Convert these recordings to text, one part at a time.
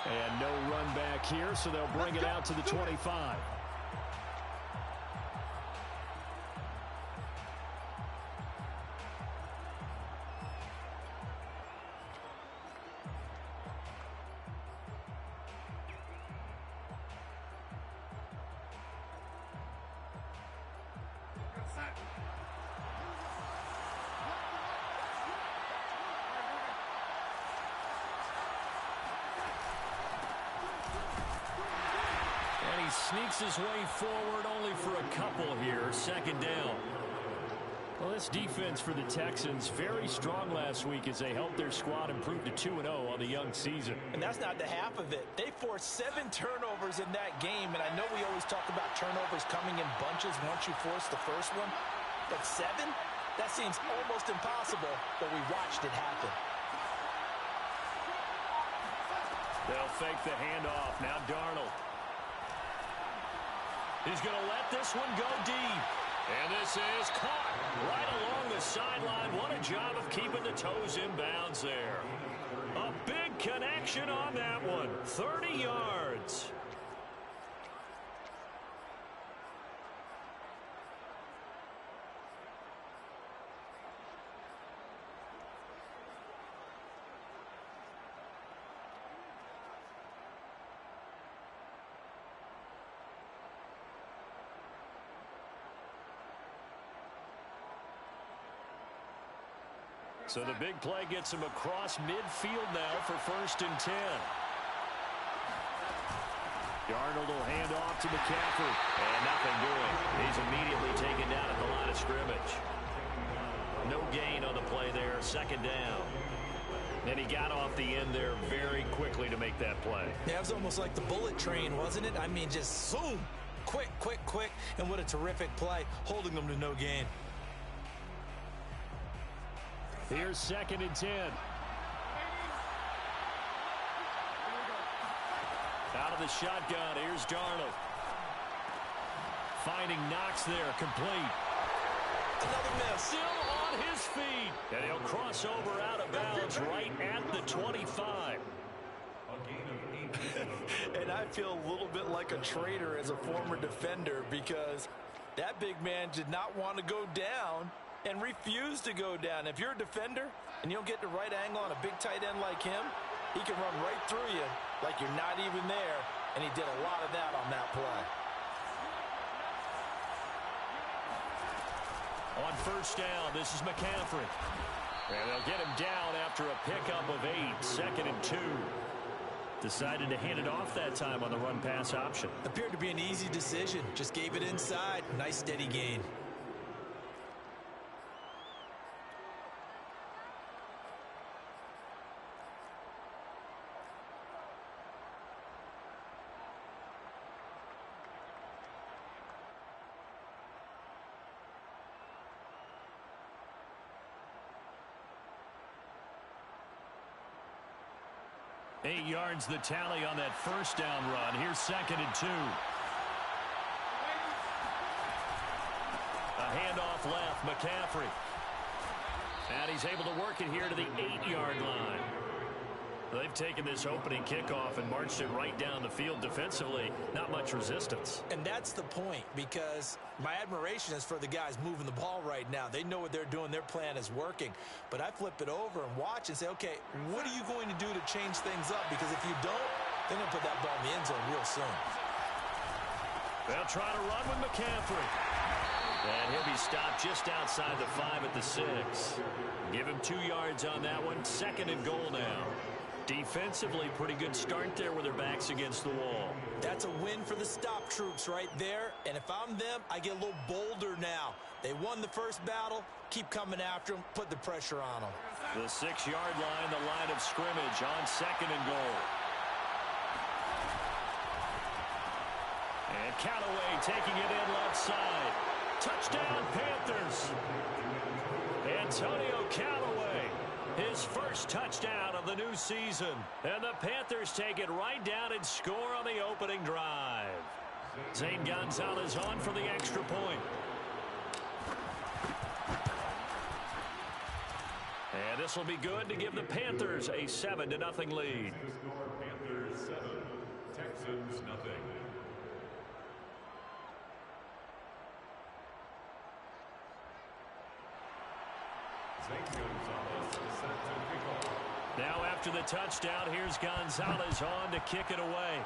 And no run back here, so they'll bring it out to the 25. Sneaks his way forward only for a couple here. Second down. Well, this defense for the Texans very strong last week as they helped their squad improve to 2-0 on the young season. And that's not the half of it. They forced 7 turnovers in that game, and I know we always talk about turnovers coming in bunches once you force the first one, but 7? That seems almost impossible, but we watched it happen. They'll fake the handoff. Now Darnold. He's going to let this one go deep. And this is caught right along the sideline. What a job of keeping the toes in bounds there. A big connection on that one. 30 yards. So the big play gets him across midfield now for 1st and 10. Darnold will hand off to McCaffrey. And nothing doing. He's immediately taken down at the line of scrimmage. No gain on the play there. 2nd down. And he got off the end there very quickly to make that play. Yeah, it was almost like the bullet train, wasn't it? I mean, just zoom. Quick, quick, quick. And what a terrific play, holding them to no gain. Here's 2nd and 10. Out of the shotgun, here's Darnold. Finding Knox there, complete. Another miss. Still on his feet. And he'll cross over out of bounds right at the 25. And I feel a little bit like a traitor as a former defender because that big man did not want to go down and refused to go down. If you're a defender and you don't get the right angle on a big tight end like him, he can run right through you like you're not even there, and he did a lot of that on that play. On 1st down, this is McCaffrey. And they'll get him down after a pickup of 8, 2nd and 2. Decided to hand it off that time on the run-pass option. Appeared to be an easy decision. Just gave it inside. Nice steady gain. Eight yards the tally on that 1st down run. Here's 2nd and 2. A handoff left, McCaffrey. And he's able to work it here to the 8-yard line. They've taken this opening kickoff and marched it right down the field defensively. Not much resistance. And that's the point, because my admiration is for the guys moving the ball right now. They know what they're doing. Their plan is working. But I flip it over and watch and say, okay, what are you going to do to change things up? Because if you don't, they're going to put that ball in the end zone real soon. They'll try to run with McCaffrey. And he'll be stopped just outside the 5 at the 6. Give him 2 yards on that one. 2nd and goal now. Defensively, pretty good start there with their backs against the wall. That's a win for the stop troops right there. And if I'm them, I get a little bolder now. They won the first battle. Keep coming after them. Put the pressure on them. The 6-yard line, the line of scrimmage on 2nd and goal. And Callaway taking it in left side. Touchdown, Panthers. Antonio Callaway. His first touchdown of the new season. And the Panthers take it right down and score on the opening drive. Zane Gonzalez on for the extra point. And this will be good to give the Panthers a 7-0 lead. Panthers 7, Texans nothing. Now after the touchdown, here's Gonzalez on to kick it away.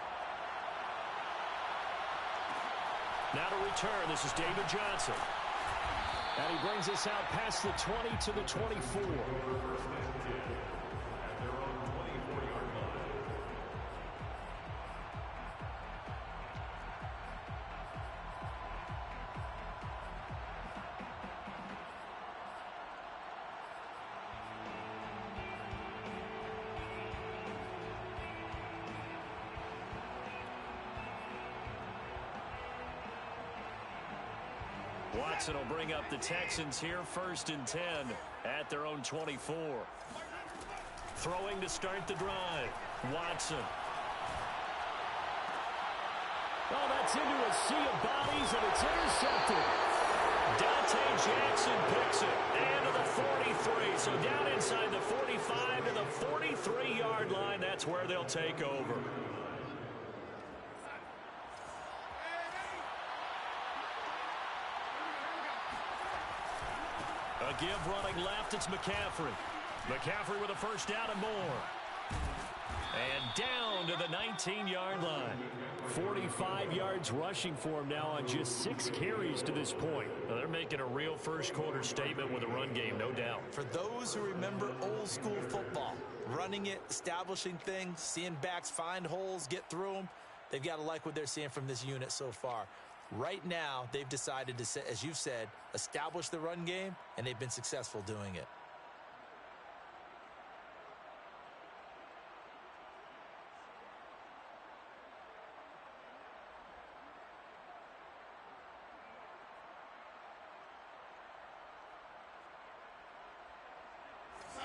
Now to return, this is David Johnson. And he brings us out past the 20 to the 24. Watson will bring up the Texans here, 1st and 10 at their own 24. Throwing to start the drive. Watson. Oh, that's into a sea of bodies, and it's intercepted. Dante Jackson picks it. And to the 43. So down inside the 45 to the 43-yard line. That's where they'll take over. A give running left, it's McCaffrey. McCaffrey with a first down and more. And down to the 19-yard line. 45 yards rushing for him now on just 6 carries to this point. Now they're making a real first-quarter statement with a run game, no doubt. For those who remember old-school football, running it, establishing things, seeing backs find holes, get through them, they've got to like what they're seeing from this unit so far. Right now, they've decided to, as you've said, establish the run game, and they've been successful doing it.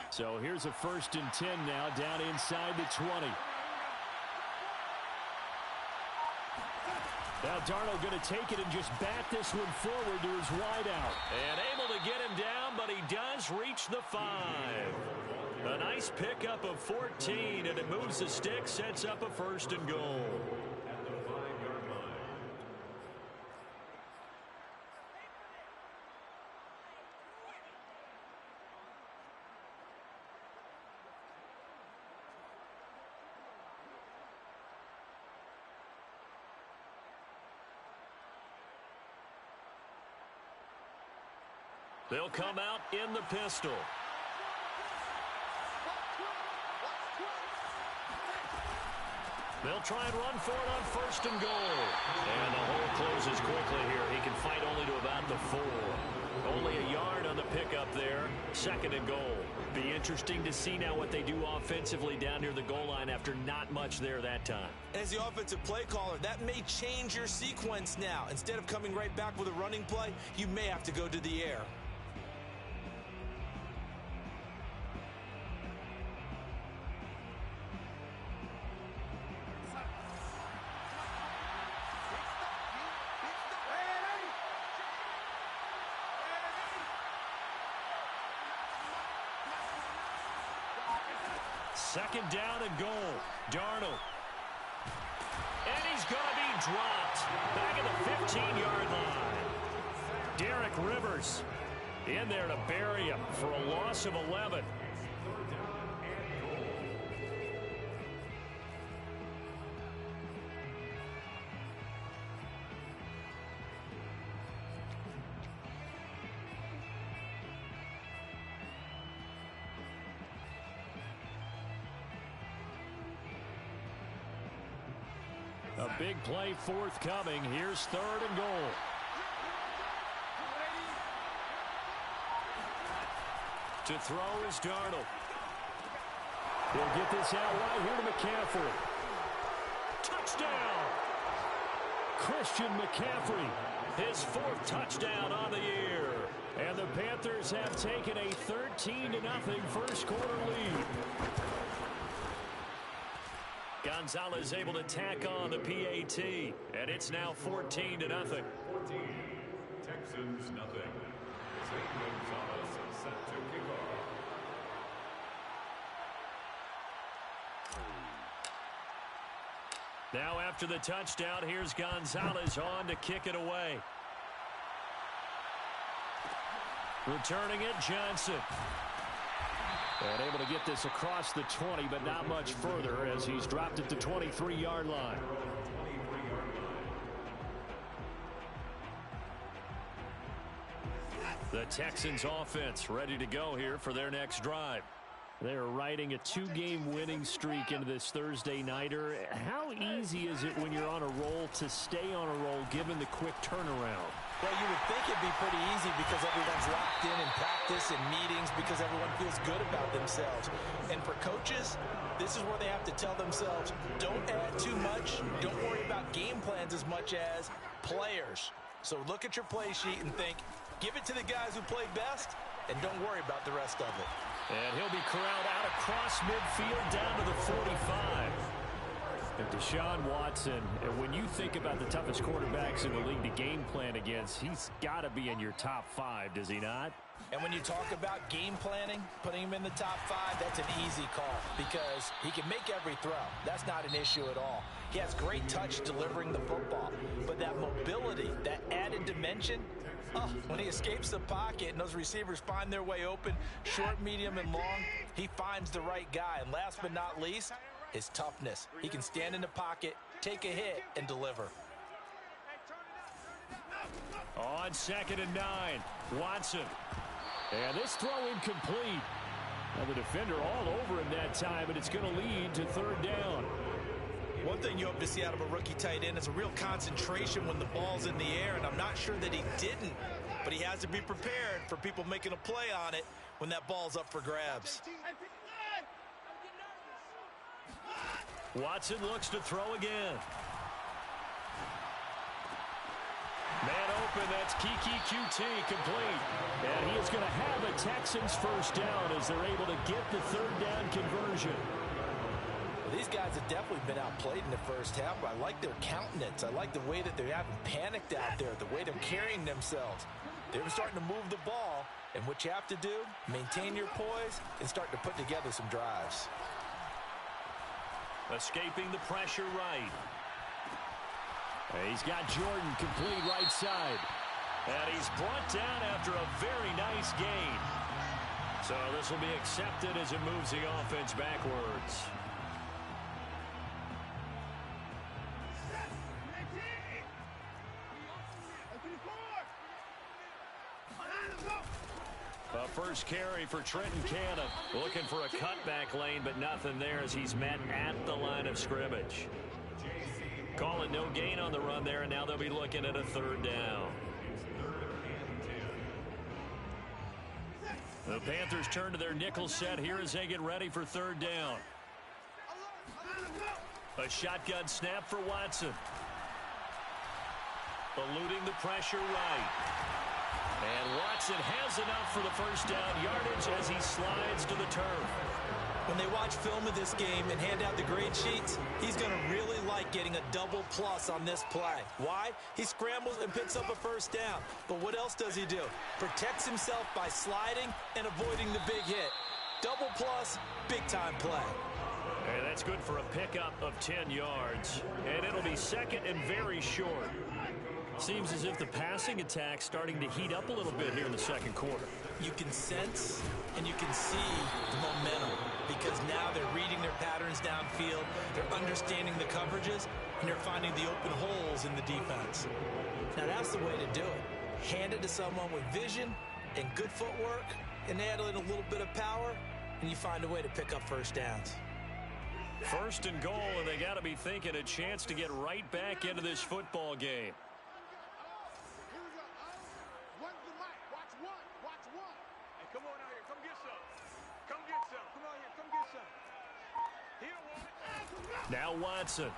So here's a 1st and 10 now down inside the 20. Now Darnold going to take it and just bat this one forward to his wideout. And able to get him down, but he does reach the 5. A nice pickup of 14, and it moves the stick, sets up a 1st and goal. At the 5-yard line. They'll come out in the pistol. They'll try and run for it on 1st and goal. And the hole closes quickly here. He can fight only to about the 4. Only a yard on the pickup there. 2nd and goal. Be interesting to see now what they do offensively down near the goal line after not much there that time. As the offensive play caller, that may change your sequence now. Instead of coming right back with a running play, you may have to go to the air. Second down and goal. Darnold. And he's going to be dropped. Back at the 15-yard line. Derek Rivers in there to bury him for a loss of 11. A big play forthcoming. Here's 3rd and goal. To throw is Darnold. He'll get this out right here to McCaffrey. Touchdown! Christian McCaffrey, his 4th touchdown on the year. And the Panthers have taken a 13-0 first-quarter lead. Gonzalez able to tack on the PAT, and it's now 14-0. 14, Texans nothing. St. Gonzalez set to kick off. Now after the touchdown, here's Gonzalez on to kick it away. Returning it, Johnson. And able to get this across the 20, but not much further as he's dropped it to 23-yard line. The Texans offense ready to go here for their next drive. They're riding a 2-game winning streak into this Thursday nighter. How easy is it when you're on a roll to stay on a roll given the quick turnaround? Well, you would think it'd be pretty easy because everyone's locked in practice and meetings because everyone feels good about themselves. And for coaches, this is where they have to tell themselves, don't add too much. Don't worry about game plans as much as players. So look at your play sheet and think, give it to the guys who play best, and don't worry about the rest of it. And he'll be corralled out across midfield down to the 45. And Deshaun Watson, and when you think about the toughest quarterbacks in the league to game plan against, he's got to be in your top 5, does he not? And when you talk about game planning, putting him in the top 5, that's an easy call because he can make every throw. That's not an issue at all. He has great touch delivering the football. But that mobility, that added dimension, when he escapes the pocket and those receivers find their way open, short, medium, and long, he finds the right guy. And last but not least, his toughness. He can stand in the pocket, take a hit, and deliver. On 2nd and 9, Watson. And this throw incomplete. Now the defender all over him that time, and it's going to lead to 3rd down. One thing you hope to see out of a rookie tight end is a real concentration when the ball's in the air, and I'm not sure that he didn't, but he has to be prepared for people making a play on it when that ball's up for grabs. Watson looks to throw again. Man open, that's Kiki QT complete. And he is going to have a Texans first down as they're able to get the 3rd down conversion. These guys have definitely been outplayed in the first half, but I like their countenance. I like the way that they haven't panicked out there, the way they're carrying themselves. They're starting to move the ball, and what you have to do, maintain your poise and start to put together some drives. Escaping the pressure right. He's got Jordan complete right side. And he's brought down after a very nice gain. So this will be accepted as it moves the offense backwards. A first carry for Trenton Cannon. Looking for a cutback lane, but nothing there as he's met at the line of scrimmage. Call it no gain on the run there, and now they'll be looking at a 3rd down. The Panthers turn to their nickel set here as they get ready for 3rd down. A shotgun snap for Watson. Eluding the pressure right. And Watson has enough for the first down yardage as he slides to the turf. When they watch film of this game and hand out the grade sheets, he's going to really like getting a double plus on this play. Why? He scrambles and picks up a first down. But what else does he do? Protects himself by sliding and avoiding the big hit. Double plus, big-time play. And that's good for a pickup of 10 yards. And it'll be 2nd and very short. Seems as if the passing attack's starting to heat up a little bit here in the 2nd quarter. You can sense and you can see the momentum because now they're reading their patterns downfield, they're understanding the coverages, and they're finding the open holes in the defense. Now that's the way to do it. Hand it to someone with vision and good footwork and add in a little bit of power, and you find a way to pick up first downs. 1st and goal, and they got to be thinking a chance to get right back into this football game. Now Watson.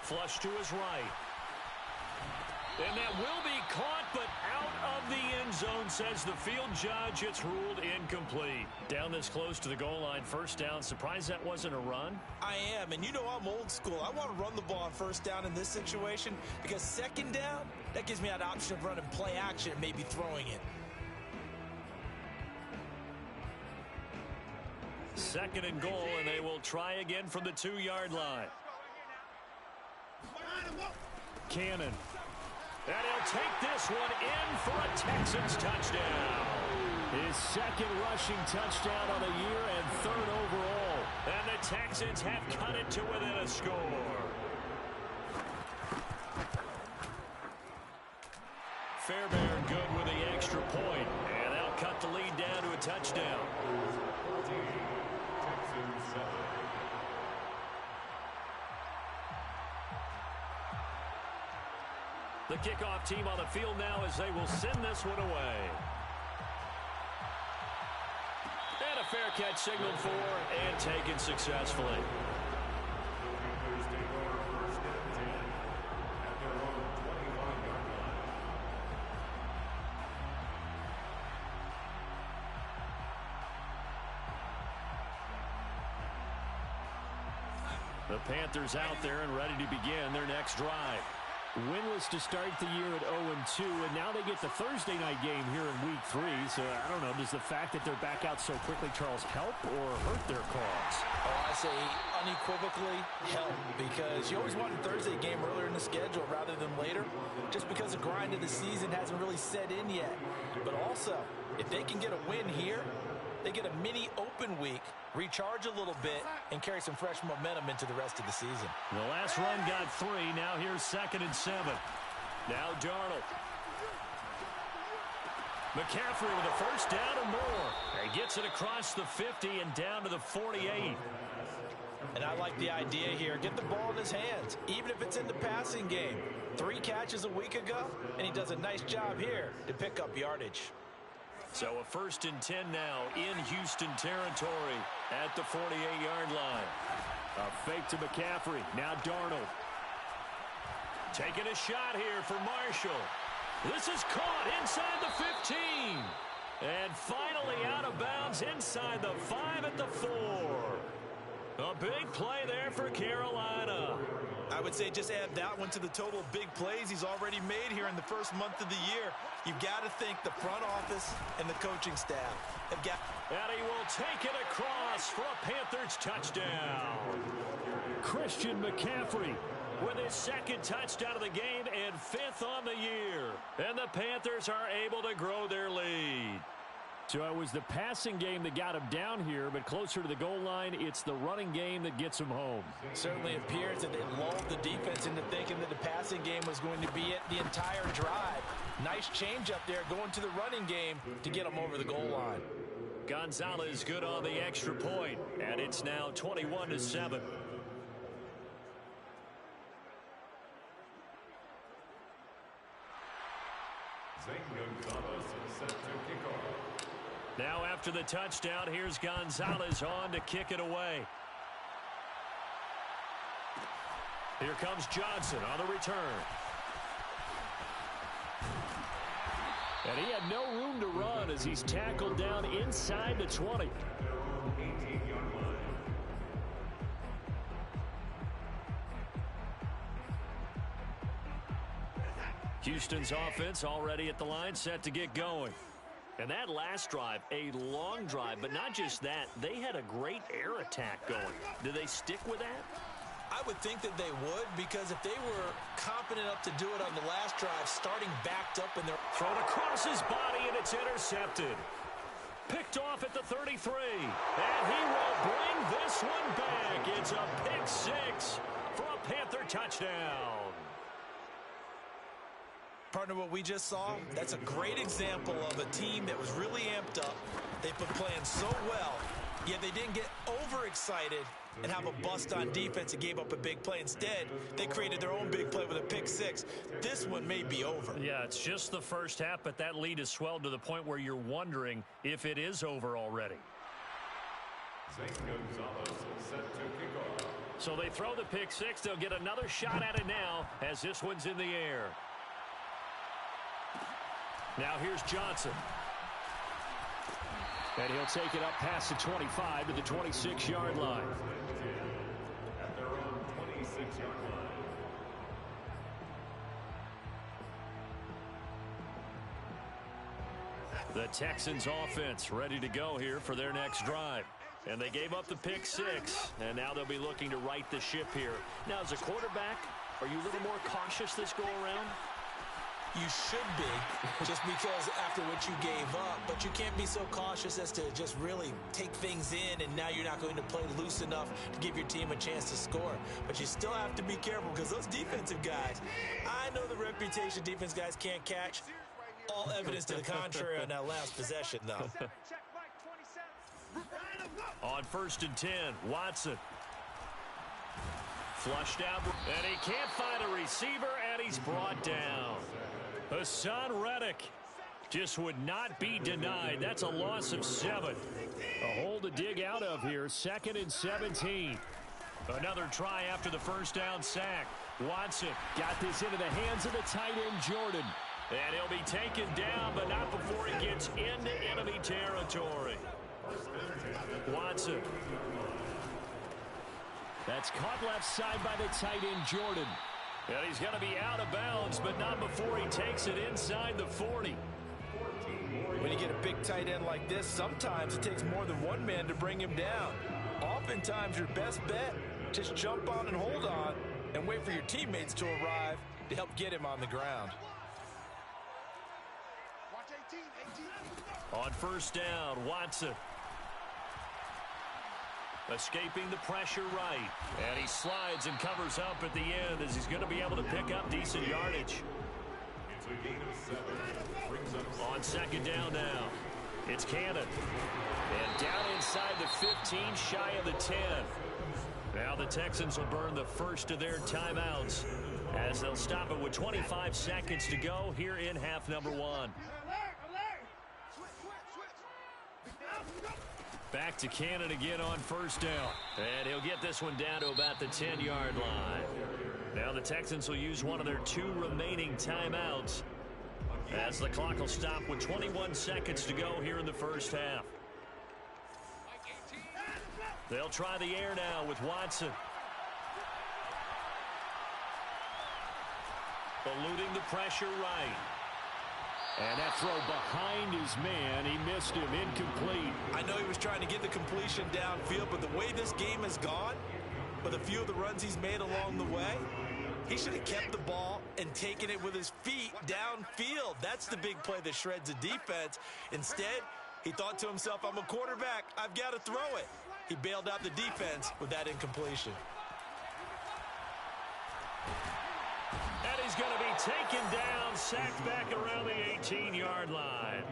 Flush to his right. And that will be caught, but out of the end zone, says the field judge. It's ruled incomplete. Down this close to the goal line, 1st down. Surprised that wasn't a run? I am, and you know I'm old school. I want to run the ball on 1st down in this situation because 2nd down, that gives me that option of running play action and maybe throwing it. Second and goal, and they will try again from the 2-yard line. Cannon. And he'll take this one in for a Texans touchdown. His second rushing touchdown on the year and third overall. And the Texans have cut it to within a score. Fairbairn good with the extra point. And they'll cut the lead down to a touchdown. The kickoff team on the field now as they will send this one away. And a fair catch signaled for and taken successfully. The Panthers out there and ready to begin their next drive. Winless to start the year at 0-2, and now they get the Thursday night game here in Week 3. So, I don't know, does the fact that they're back out so quickly, Charles, help or hurt their cause? Oh, I say unequivocally help, because you always want a Thursday game earlier in the schedule rather than later, just because the grind of the season hasn't really set in yet. But also, if they can get a win here, they get a mini open week, recharge a little bit, and carry some fresh momentum into the rest of the season. The last run got 3. Now here's 2nd and 7. Now Darnold. McCaffrey with a first down or more. He gets it across the 50 and down to the 48. And I like the idea here. Get the ball in his hands, even if it's in the passing game. 3 catches a week ago, and he does a nice job here to pick up yardage. So a 1st and 10 now in Houston territory at the 48-yard line. A fake to McCaffrey. Now Darnold. Taking a shot here for Marshall. This is caught inside the 15. And finally out of bounds inside the 5 at the 4. A big play there for Carolina. I would say just add that one to the total of big plays he's already made here in the first month of the year. You've got to thank the front office and the coaching staff. And he will take it across for a Panthers touchdown. Christian McCaffrey with his 2nd touchdown of the game and 5th on the year. And the Panthers are able to grow their lead. So it was the passing game that got him down here, but closer to the goal line, it's the running game that gets him home. Certainly appears that they lulled the defense into thinking that the passing game was going to be it the entire drive. Nice change up there going to the running game to get him over the goal line. Gonzalez good on the extra point, and it's now 21-7. Zane Gonzalez is set to kick off. Now after the touchdown, here's Gonzalez on to kick it away. Here comes Johnson on the return. And he had no room to run as he's tackled down inside the 20. Houston's offense already at the line, set to get going. And that last drive, a long drive, but not just that, they had a great air attack going. Do they stick with that? I would think that they would, because if they were confident enough to do it on the last drive, starting backed up in their... Thrown across his body, and it's intercepted. Picked off at the 33. And he will bring this one back. It's a pick 6 for a Panther touchdown. Partner, what we just saw, that's a great example of a team that was really amped up. They've been playing so well, yet they didn't get overexcited and have a bust on defense and gave up a big play. Instead, they created their own big play with a pick 6. This one may be over. Yeah, it's just the first half, but that lead has swelled to the point where you're wondering if it is over already. Zane Gonzalez is set to kick off. So they throw the pick 6. They'll get another shot at it now as this one's in the air. Now here's Johnson. And he'll take it up past the 25 to the 26-yard line. At their own 26-yard line. The Texans offense ready to go here for their next drive. And they gave up the pick six, and now they'll be looking to right the ship here. Now, as a quarterback, are you a little more cautious this go-around? You should be, just because after what you gave up. But you can't be so cautious as to just really take things in, and now you're not going to play loose enough to give your team a chance to score. But you still have to be careful, because those defensive guys, I know the reputation defense guys can't catch. All evidence to the contrary on that last possession, though. On 1st and 10, Watson. Flushed out, and he can't find a receiver, and he's brought down. Hassan Reddick just would not be denied. That's a loss of 7. A hole to dig out of here. 2nd and 17. Another try after the first down sack. Watson got this into the hands of the tight end, Jordan. And he'll be taken down, but not before he gets into enemy territory. Watson. That's caught left side by the tight end, Jordan. And he's going to be out of bounds, but not before he takes it inside the 40. When you get a big tight end like this, sometimes it takes more than one man to bring him down. Oftentimes, your best bet, just jump on and hold on and wait for your teammates to arrive to help get him on the ground. On 1st down, Watson. Escaping the pressure right. And he slides and covers up at the end as he's going to be able to pick up decent yardage. On 2nd down now, it's Cannon. And down inside the 15, shy of the 10. Now the Texans will burn the first of their timeouts as they'll stop it with 25 seconds to go here in half number 1. Back to Cannon again on 1st down. And he'll get this one down to about the 10-yard line. Now the Texans will use one of their 2 remaining timeouts as the clock will stop with 21 seconds to go here in the first half. They'll try the air now with Watson. Eluding the pressure right. And that throw behind his man, he missed him, incomplete. I know he was trying to get the completion downfield, but the way this game has gone, with a few of the runs he's made along the way, he should have kept the ball and taken it with his feet downfield. That's the big play that shreds a defense. Instead, he thought to himself, I'm a quarterback, I've got to throw it. He bailed out the defense with that incompletion. And he's going to be taken down, sacked back around the 18-yard line.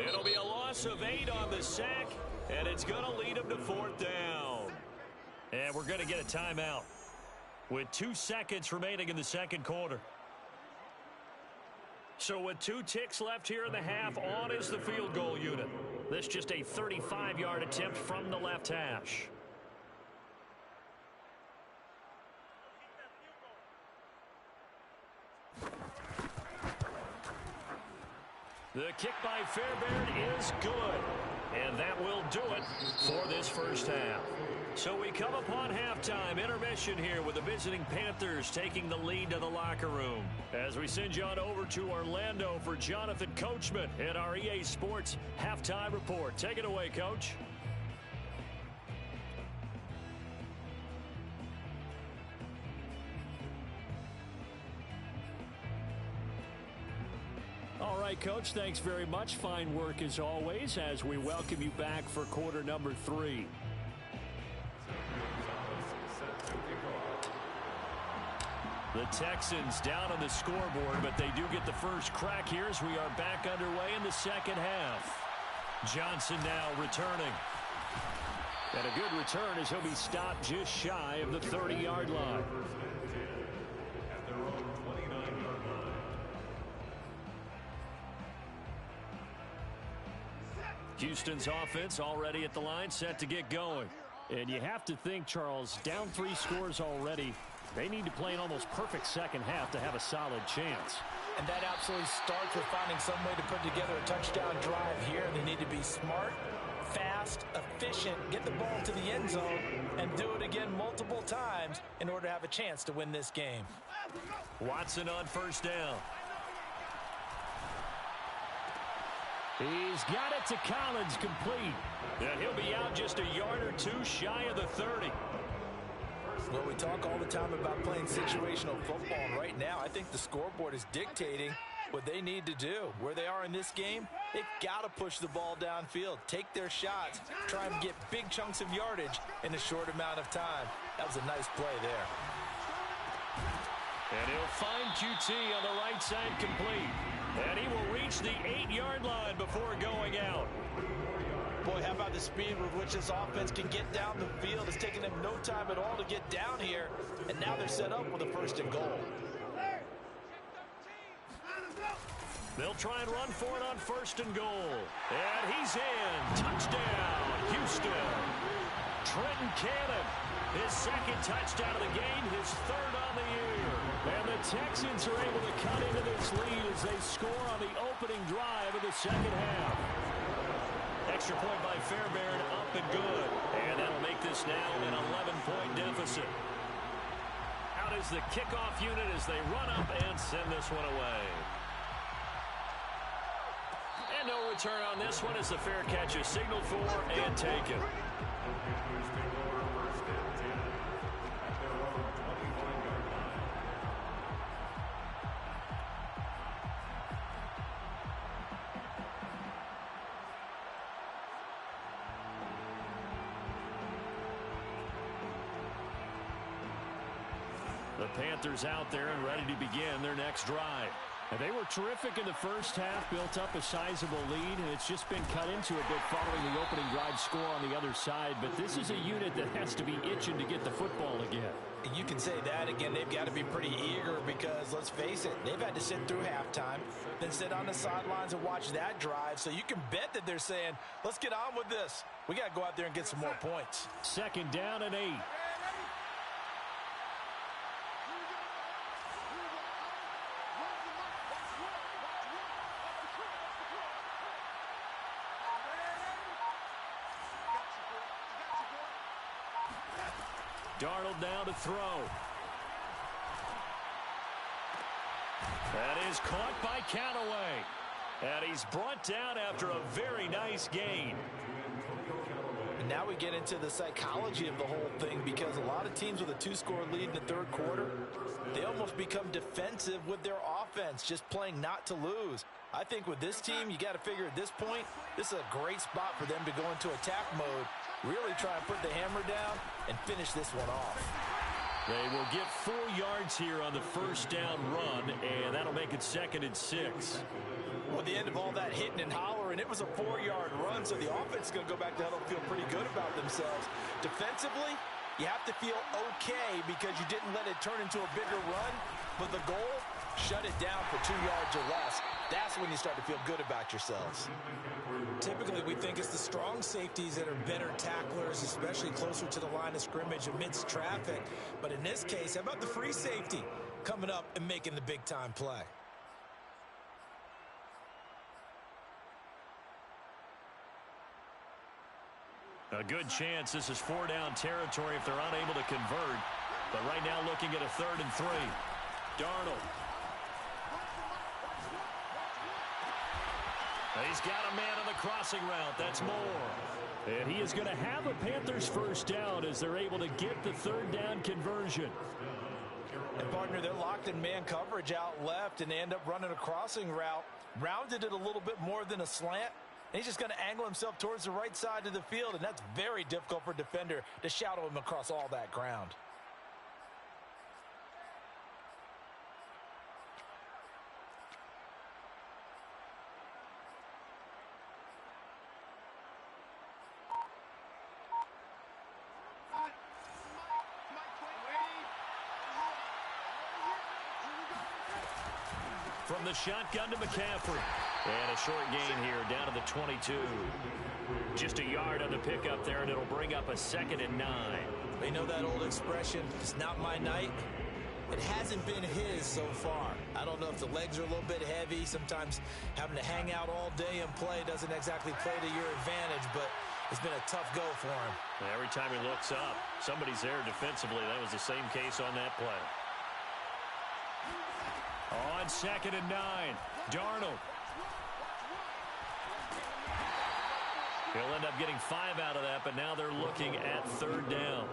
It'll be a loss of 8 on the sack, and it's going to lead him to 4th down. And we're going to get a timeout with 2 seconds remaining in the second quarter. So with 2 ticks left here in the half, on is the field goal unit. This just a 35-yard attempt from the left hash. The kick by Fairbairn is good. And that will do it for this first half. So we come upon halftime, intermission here with the visiting Panthers taking the lead to the locker room. As we send you on over to Orlando for Jonathan Coachman at our EA Sports Halftime Report. Take it away, Coach. All right, Coach, thanks very much. Fine work as always as we welcome you back for quarter number 3. The Texans down on the scoreboard, but they do get the first crack here as we are back underway in the second half. Johnson now returning. And a good return as he'll be stopped just shy of the 30-yard line. Houston's offense already at the line, set to get going. And you have to think, Charles, down 3 scores already. They need to play an almost perfect second half to have a solid chance. And that absolutely starts with finding some way to put together a touchdown drive here. They need to be smart, fast, efficient, get the ball to the end zone, and do it again multiple times in order to have a chance to win this game. Watson on first down. He's got it to Collins, complete. And he'll be out just a yard or two shy of the 30. Well, we talk all the time about playing situational football, and right now I think the scoreboard is dictating what they need to do. Where they are in this game, they've got to push the ball downfield, take their shots, try and get big chunks of yardage in a short amount of time. That was a nice play there. And he'll find QT on the right side complete. And he will reach the 8-yard line before going out. Boy, how about the speed with which this offense can get down the field? It's taken them no time at all to get down here, and now they're set up with a 1st and goal. They'll try and run for it on 1st and goal. And he's in. Touchdown, Houston. Trenton Cannon, his 2nd touchdown of the game, his 3rd on the year. And the Texans are able to cut into this lead as they score on the opening drive of the 2nd half. Extra point by Fairbairn, up and good. And that'll make this now an 11-point deficit. Out is the kickoff unit as they run up and send this one away. And no return on this one as the fair catch is signaled for and taken. The Panthers out there and ready to begin their next drive. And they were terrific in the first half, built up a sizable lead, and it's just been cut into a bit following the opening drive score on the other side. But this is a unit that has to be itching to get the football again. You can say that again. They've got to be pretty eager because, let's face it, they've had to sit through halftime, then sit on the sidelines and watch that drive. So you can bet that they're saying, let's get on with this. We got to go out there and get some more points. 2nd down and 8. Darnold now to throw. That is caught by Callaway. And he's brought down after a very nice gain. And now we get into the psychology of the whole thing because a lot of teams with a 2-score lead in the 3rd quarter, they almost become defensive with their offense, just playing not to lose. I think with this team, you got to figure at this point, this is a great spot for them to go into attack mode, really try and put the hammer down and finish this one off. They will get 4 yards here on the 1st down run, and that'll make it 2nd and 6. Well, at the end of all that hitting and hollering, it was a 4-yard run, so the offense is going to go back to huddle and feel pretty good about themselves. Defensively, you have to feel okay because you didn't let it turn into a bigger run, but the goal, shut it down for 2 yards or less. That's when you start to feel good about yourselves. Typically, we think it's the strong safeties that are better tacklers, especially closer to the line of scrimmage amidst traffic. But in this case, how about the free safety coming up and making the big-time play? A good chance this is 4-down territory if they're unable to convert. But right now looking at a 3rd and 3. Darnold. He's got a man on the crossing route. That's Moore. And he is going to have a Panthers 1st down as they're able to get the 3rd down conversion. And, partner, they're locked in man coverage out left, and they end up running a crossing route. Rounded it a little bit more than a slant. And he's just going to angle himself towards the right side of the field, and that's very difficult for a defender to shadow him across all that ground. From the shotgun to McCaffrey. And a short gain here down to the 22. Just a yard on the pickup there, and it'll bring up a 2nd and 9. They know that old expression, it's not my night. It hasn't been his so far. I don't know if the legs are a little bit heavy. Sometimes having to hang out all day and play doesn't exactly play to your advantage, but it's been a tough go for him. Every time he looks up, somebody's there defensively. That was the same case on that play. On 2nd and 9, Darnold. He'll end up getting 5 out of that, but now they're looking at 3rd down.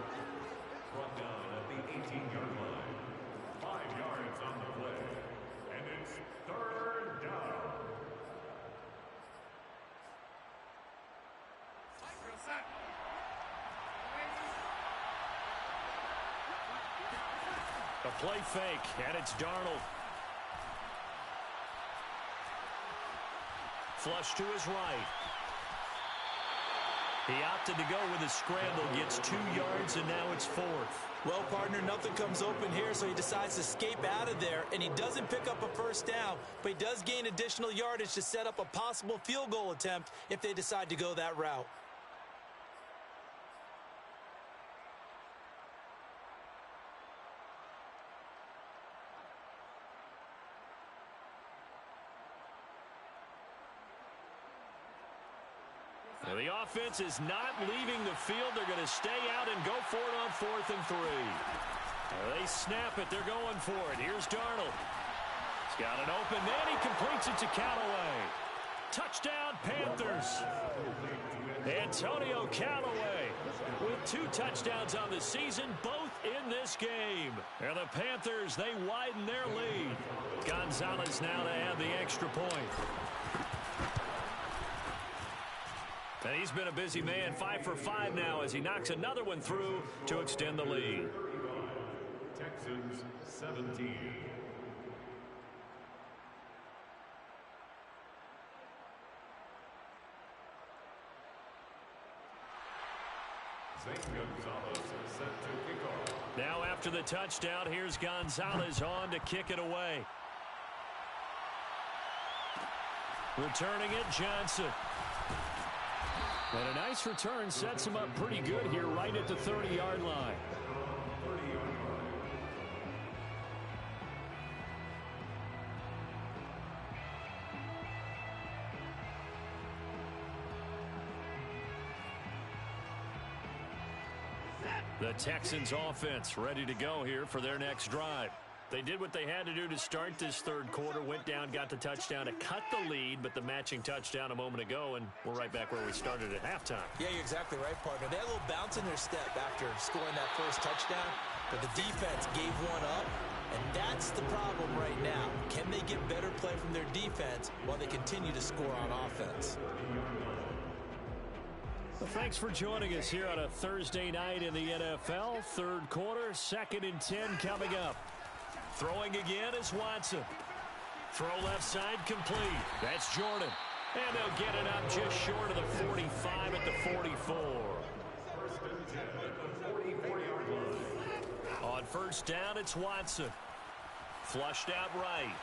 Brought down at the 18-yard line. 5 yards on the play. And it's 3rd down. A play fake, and it's Darnold. Flush to his right. He opted to go with a scramble, gets 2 yards, and now it's 4th. Well, partner, nothing comes open here, so he decides to escape out of there, and he doesn't pick up a 1st down, but he does gain additional yardage to set up a possible field goal attempt if they decide to go that route. Now the offense is not leaving the field. They're going to stay out and go for it on 4th and 3. Now they snap it. They're going for it. Here's Darnold. He's got an open man. He completes it to Callaway. Touchdown, Panthers. Antonio Callaway with 2 touchdowns on the season, both in this game. And the Panthers, they widen their lead. Gonzalez now to add the extra point. And he's been a busy man, 5 for 5 now as he knocks another one through to extend the lead. Texans 17. St. Gonzalez is set to kick off. Now after the touchdown, here's Gonzalez on to kick it away. Returning it, Johnson. And a nice return sets him up pretty good here right at the 30-yard line. The Texans offense ready to go here for their next drive. They did what they had to do to start this 3rd quarter, went down, got the touchdown to cut the lead, but the matching touchdown a moment ago, and we're right back where we started at halftime. Yeah, you're exactly right, partner. They had a little bounce in their step after scoring that 1st touchdown, but the defense gave one up, and that's the problem right now. Can they get better play from their defense while they continue to score on offense? Well, thanks for joining us here on a Thursday night in the NFL. 3rd quarter, 2nd and 10 coming up. Throwing again is Watson. Throw left side complete. That's Jordan. And they'll get it up just short of the 45 at the 44. On 1st down, it's Watson. Flushed out right.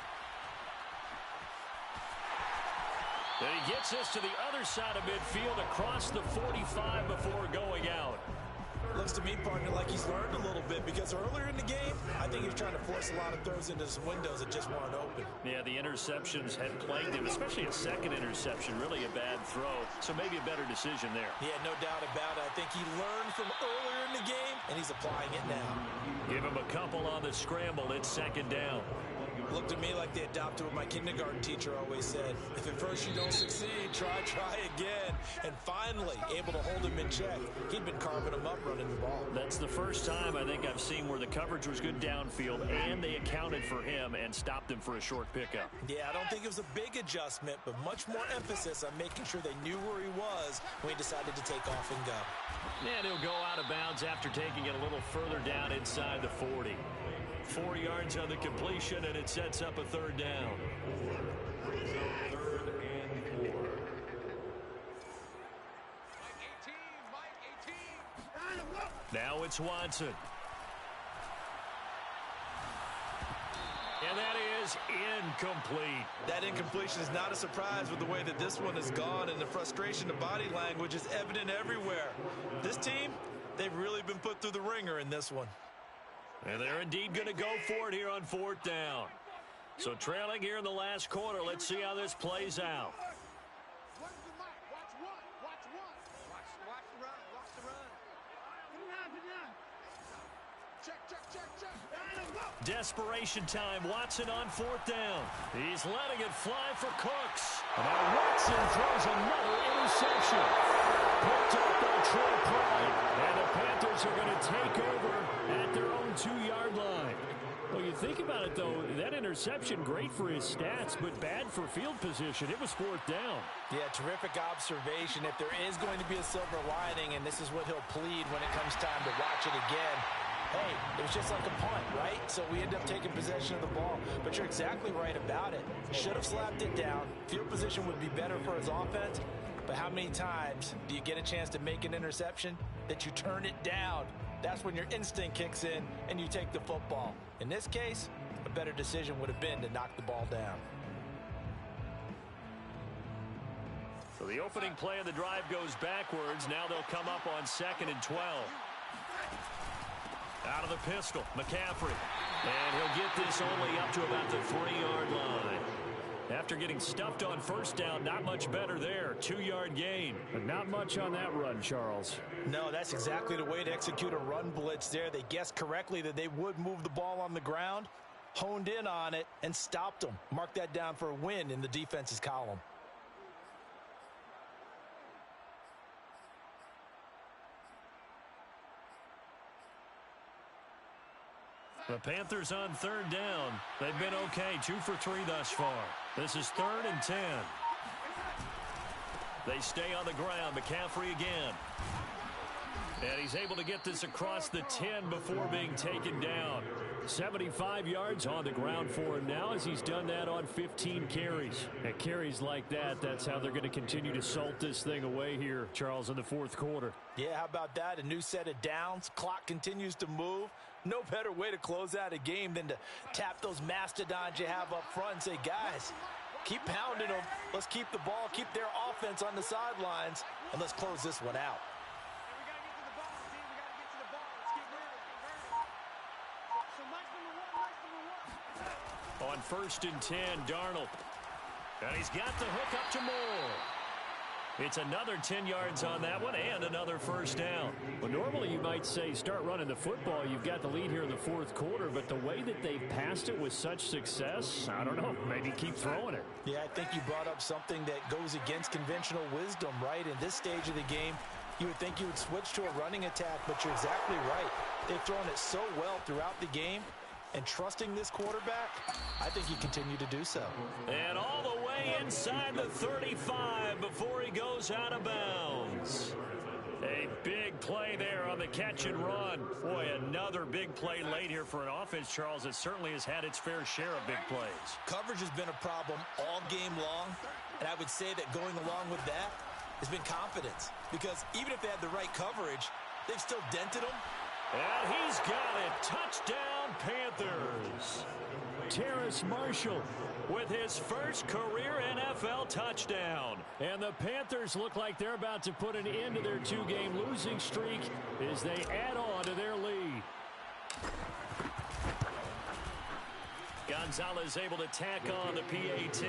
Then he gets us to the other side of midfield across the 45 before going out. Looks to me, partner, like he's learned a little bit because earlier in the game, I think he was trying to force a lot of throws into his windows that just weren't open. Yeah, the interceptions had plagued him, especially a 2nd interception, really a bad throw. So maybe a better decision there. Yeah, no doubt about it. I think he learned from earlier in the game, and he's applying it now. Give him a couple on the scramble. It's 2nd down. Looked to me like they adopted what my kindergarten teacher always said. If at first you don't succeed, try again. And finally, able to hold him in check. He'd been carving him up running the ball. That's the first time I think I've seen where the coverage was good downfield and they accounted for him and stopped him for a short pickup. Yeah, I don't think it was a big adjustment, but much more emphasis on making sure they knew where he was when he decided to take off and go. And he'll go out of bounds after taking it a little further down inside the 40. 4 yards on the completion, and it sets up a 3rd down. 3rd and 4. Now it's Watson. And that is incomplete. That incompletion is not a surprise with the way that this one has gone, and the frustration, the body language is evident everywhere. This team, they've really been put through the ringer in this one. And they're indeed going to go for it here on 4th down. So trailing here in the last quarter, let's see how this plays out. Desperation time. Watson on 4th down. He's letting it fly for Cooks. And now Watson throws another interception. Picked up by Troy Pride. And the Panthers are going to take over at their own 2-yard line. Well, you think about it, though, that interception, great for his stats, but bad for field position. It was 4th down. Yeah, terrific observation. If there is going to be a silver lining, and this is what he'll plead when it comes time to watch it again, hey, it was just like a punt, right? So we end up taking possession of the ball. But you're exactly right about it. Should have slapped it down. Field position would be better for his offense. But how many times do you get a chance to make an interception that you turn it down? That's when your instinct kicks in and you take the football. In this case, a better decision would have been to knock the ball down. So the opening play of the drive goes backwards. Now they'll come up on 2nd and 12. Out of the pistol, McCaffrey. And he'll get this only up to about the 3-yard line. After getting stuffed on 1st down, not much better there. 2-yard gain. But not much on that run, Charles. No, that's exactly the way to execute a run blitz there. They guessed correctly that they would move the ball on the ground, honed in on it, and stopped them. Mark that down for a win in the defense's column. The Panthers on 3rd down. They've been okay, 2 for 3 thus far. This is 3rd and 10. They stay on the ground. McCaffrey again. And he's able to get this across the 10 before being taken down. 75 yards on the ground for him now as he's done that on 15 carries. At carries like that, that's how they're going to continue to salt this thing away here, Charles, in the 4th quarter. Yeah, how about that? A new set of downs. Clock continues to move. No better way to close out a game than to tap those mastodons you have up front and say, guys, keep pounding them. Let's keep the ball, keep their offense on the sidelines, and let's close this one out. On 1st and 10, Darnold. And he's got the hook up to Moore. It's another 10 yards on that one and another 1st down. Well, normally you might say start running the football. You've got the lead here in the 4th quarter, but the way that they've passed it with such success, I don't know, maybe keep throwing it. Yeah, I think you brought up something that goes against conventional wisdom, right? In this stage of the game, you would think you would switch to a running attack, but you're exactly right. They've thrown it so well throughout the game, and trusting this quarterback, I think you continue to do so. And all the way inside the 35 before he goes out of bounds. A big play there on the catch and run. Boy, another big play late here for an offense, Charles, that certainly has had its fair share of big plays. Coverage has been a problem all game long, and I would say that going along with that has been confidence. Because even if they had the right coverage, they've still dented them. And he's got it. Touchdown, Panthers. Terrace Marshall with his first career NFL touchdown. And the Panthers look like they're about to put an end to their 2-game losing streak as they add on to their lead. Gonzalez able to tack on the PAT.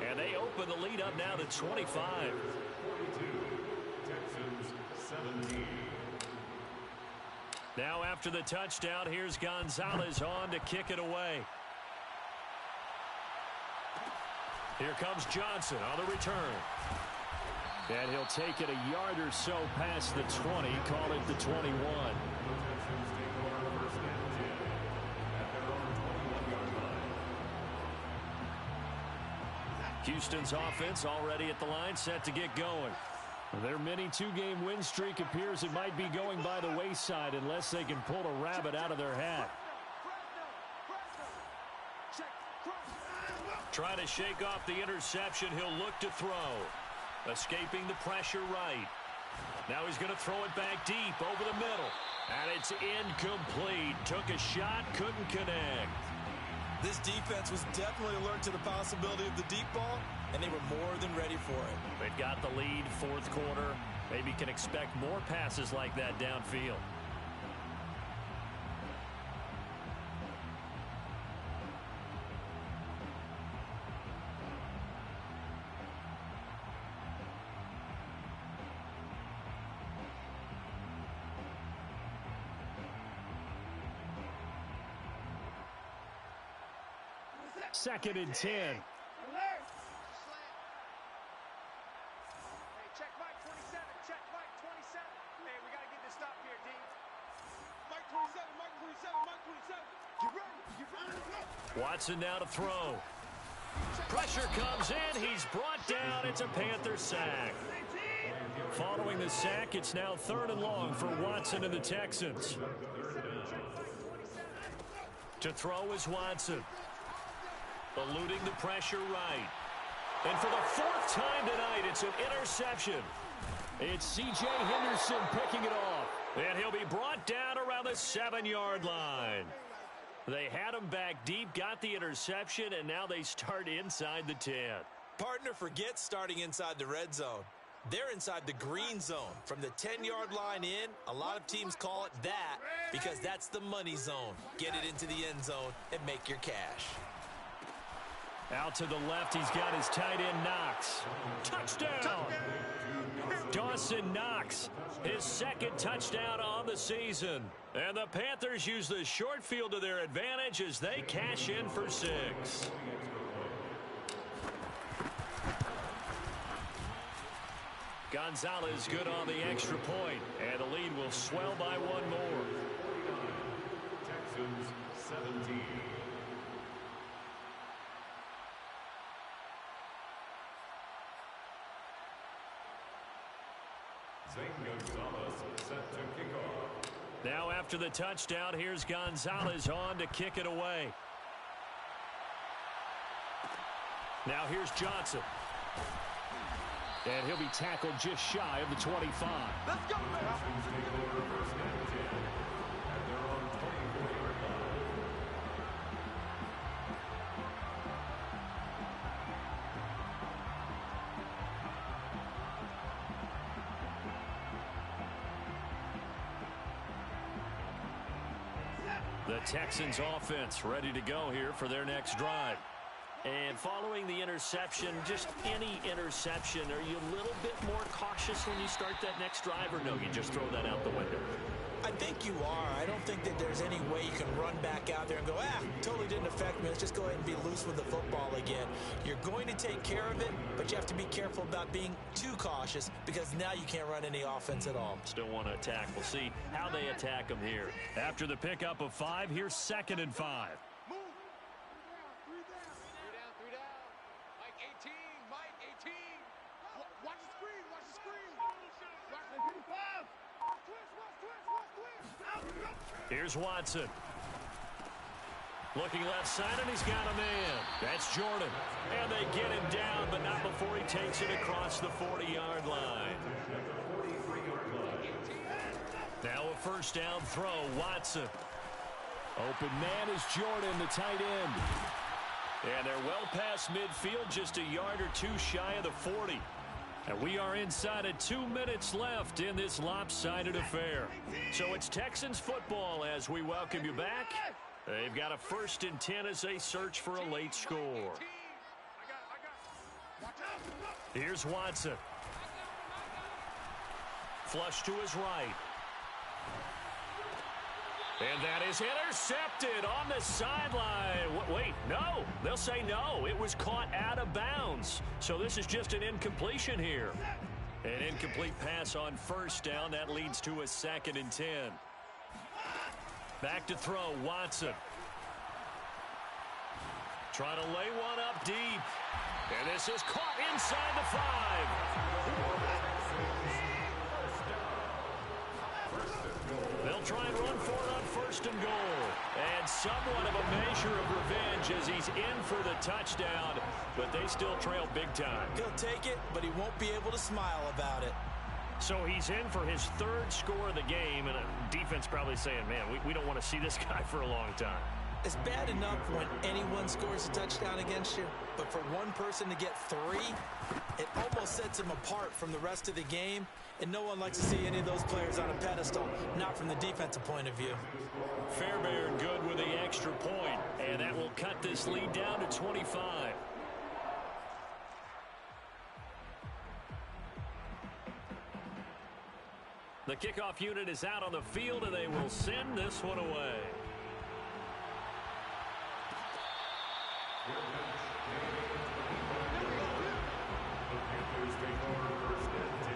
And they open the lead up now to 25. 42, Texans 17. Now after the touchdown, here's Gonzalez on to kick it away. Here comes Johnson on the return. And he'll take it a yard or so past the 20, call it the 21. Houston's offense already at the line, set to get going. Their mini 2-game win streak appears it might be going by the wayside unless they can pull a rabbit out of their hat. Trying to shake off the interception, he'll look to throw. Escaping the pressure right. Now he's going to throw it back deep over the middle. And it's incomplete. Took a shot, couldn't connect. This defense was definitely alert to the possibility of the deep ball, and they were more than ready for it. They've got the lead, 4th quarter. Maybe can expect more passes like that downfield. 2nd and 10. Hey, check Mike 27. Check Mike 27. Hey, we got to get this stop here, D. Mike 27. Mike 27. Mike 27. You ready? You ready? Watson now to throw. Pressure comes in. He's brought down. It's a Panther sack. Following the sack, it's now 3rd and long for Watson and the Texans. To throw is Watson. Eluding the pressure right. And for the 4th time tonight, it's an interception. It's C.J. Henderson picking it off. And he'll be brought down around the 7-yard line. They had him back deep, got the interception, and now they start inside the 10. Partner, forget starting inside the red zone. They're inside the green zone. From the 10-yard line in, a lot of teams call it that because that's the money zone. Get it into the end zone and make your cash. Out to the left, he's got his tight end, Knox. Touchdown! Dawson Knox, his 2nd touchdown on the season. And the Panthers use the short field to their advantage as they cash in for 6. Gonzalez good on the extra point, and the lead will swell by 1 more. Texans 17. Zane Gonzalez set to kick off. Now after the touchdown, here's Gonzalez on to kick it away. Now here's Johnson. And he'll be tackled just shy of the 25. Let's go, man. Texans take over 1st and 10 at their own 24-yard line. The Texans offense ready to go here for their next drive. And following the interception, just any interception, are you a little bit more cautious when you start that next drive, or no, you just throw that out the window? I think you are. I don't think that there's any way you can run back out there and go, totally didn't affect me. Let's just go ahead and be loose with the football again. You're going to take care of it, but you have to be careful about being too cautious because now you can't run any offense at all. Still want to attack. We'll see how they attack them here. After the pickup of 5, here's 2nd and 5. Three down. Mike 18. Mike 18. Watch the screen. Watch the screen. Watch the 5. Here's Watson. Looking left side, and he's got a man. That's Jordan. And they get him down, but not before he takes it across the 40-yard line. Now a 1st down throw, Watson. Open man is Jordan, the tight end. And they're well past midfield, just a yard or 2 shy of the 40. And we are inside of 2 minutes left in this lopsided affair. So it's Texans football as we welcome you back. They've got a 1st and 10 as they search for a late score. Here's Watson. Flush to his right. And that is intercepted on the sideline. Wait, no. They'll say no. It was caught out of bounds. So this is just an incompletion here. An incomplete pass on 1st down. That leads to a 2nd and 10. Back to throw, Watson. Trying to lay one up deep. And this is caught inside the 5. They'll try and run for it on 1st and goal. And somewhat of a measure of revenge as he's in for the touchdown. But they still trail big time. He'll take it, but he won't be able to smile about it. So he's in for his 3rd score of the game, and defense probably saying, man, we don't want to see this guy for a long time. It's bad enough when anyone scores a touchdown against you, but for one person to get 3, it almost sets him apart from the rest of the game, and no one likes to see any of those players on a pedestal, not from the defensive point of view. Fairbairn good with the extra point, and that will cut this lead down to 25. The kickoff unit is out on the field, and they will send this one away. The Panthers take over first and 10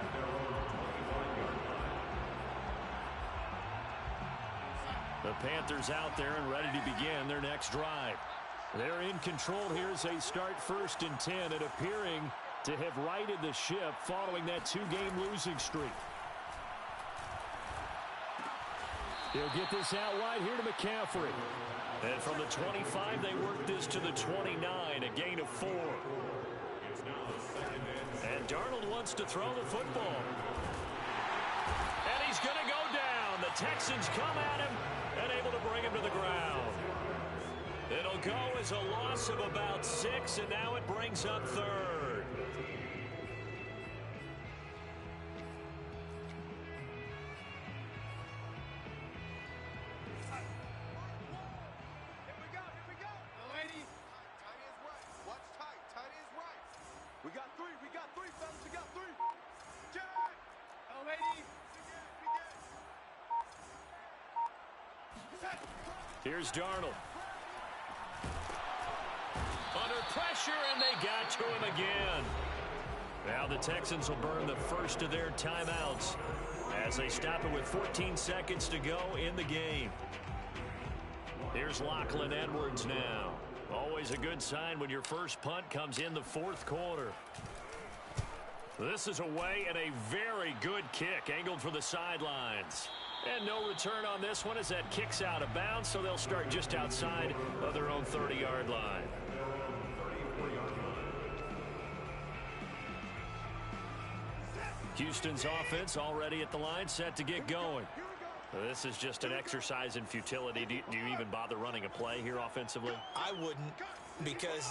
at their own 25-yard line. The Panthers out there and ready to begin their next drive. They're in control here as they start first and 10 and appearing to have righted the ship following that 2-game losing streak. He'll get this out wide here to McCaffrey. And from the 25, they work this to the 29, a gain of 4. And Darnold wants to throw the football. And he's going to go down. The Texans come at him and able to bring him to the ground. It'll go as a loss of about 6, and now it brings up third. Here's Darnold. Under pressure, and they got to him again. Now the Texans will burn the first of their timeouts as they stop it with 14 seconds to go in the game. Here's Lachlan Edwards now. Always a good sign when your first punt comes in the fourth quarter. This is away and a very good kick angled for the sidelines. And no return on this one as that kicks out of bounds, so they'll start just outside of their own 30-yard line. Houston's offense already at the line, set to get going. This is just an exercise in futility. Do you even bother running a play here offensively? I wouldn't, because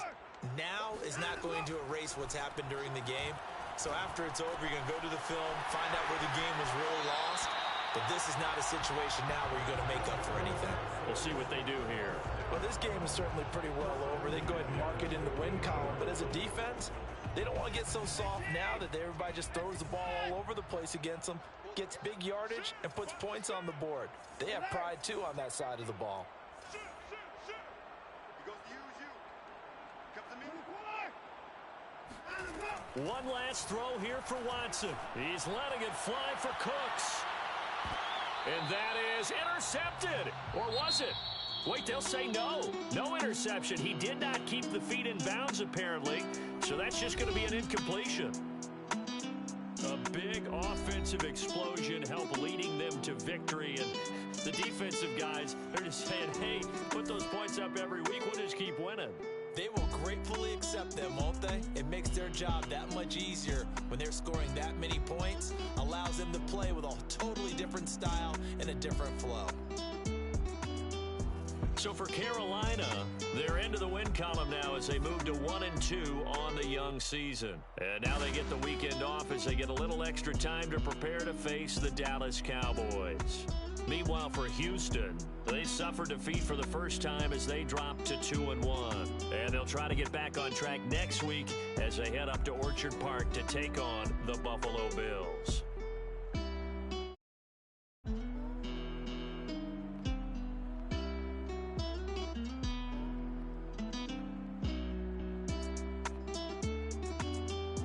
now is not going to erase what's happened during the game. So after it's over, you're going to go to the film, find out where the game was really lost. But this is not a situation now where you're going to make up for anything. We'll see what they do here. Well, this game is certainly pretty well over. They can go ahead and mark it in the win column. But as a defense, they don't want to get so soft now that everybody just throws the ball all over the place against them, gets big yardage, and puts points on the board. They have pride, too, on that side of the ball. He goes to you. Comes to me. One last throw here for Watson. He's letting it fly for Cooks. And that is intercepted. Or was it? Wait, they'll say no. No interception. He did not keep the feet in bounds, apparently. So that's just going to be an incompletion. A big offensive explosion helped leading them to victory. And the defensive guys, they're just saying, hey, put those points up every week. We'll just keep winning. They will gratefully accept them, won't they? It makes their job that much easier when they're scoring that many points. Allows them to play with a totally different style and a different flow. So for Carolina, they're into the win column now as they move to 1-2 on the young season. And now they get the weekend off as they get a little extra time to prepare to face the Dallas Cowboys. Meanwhile, for Houston, they suffered defeat for the first time as they dropped to 2-1. And they'll try to get back on track next week as they head up to Orchard Park to take on the Buffalo Bills.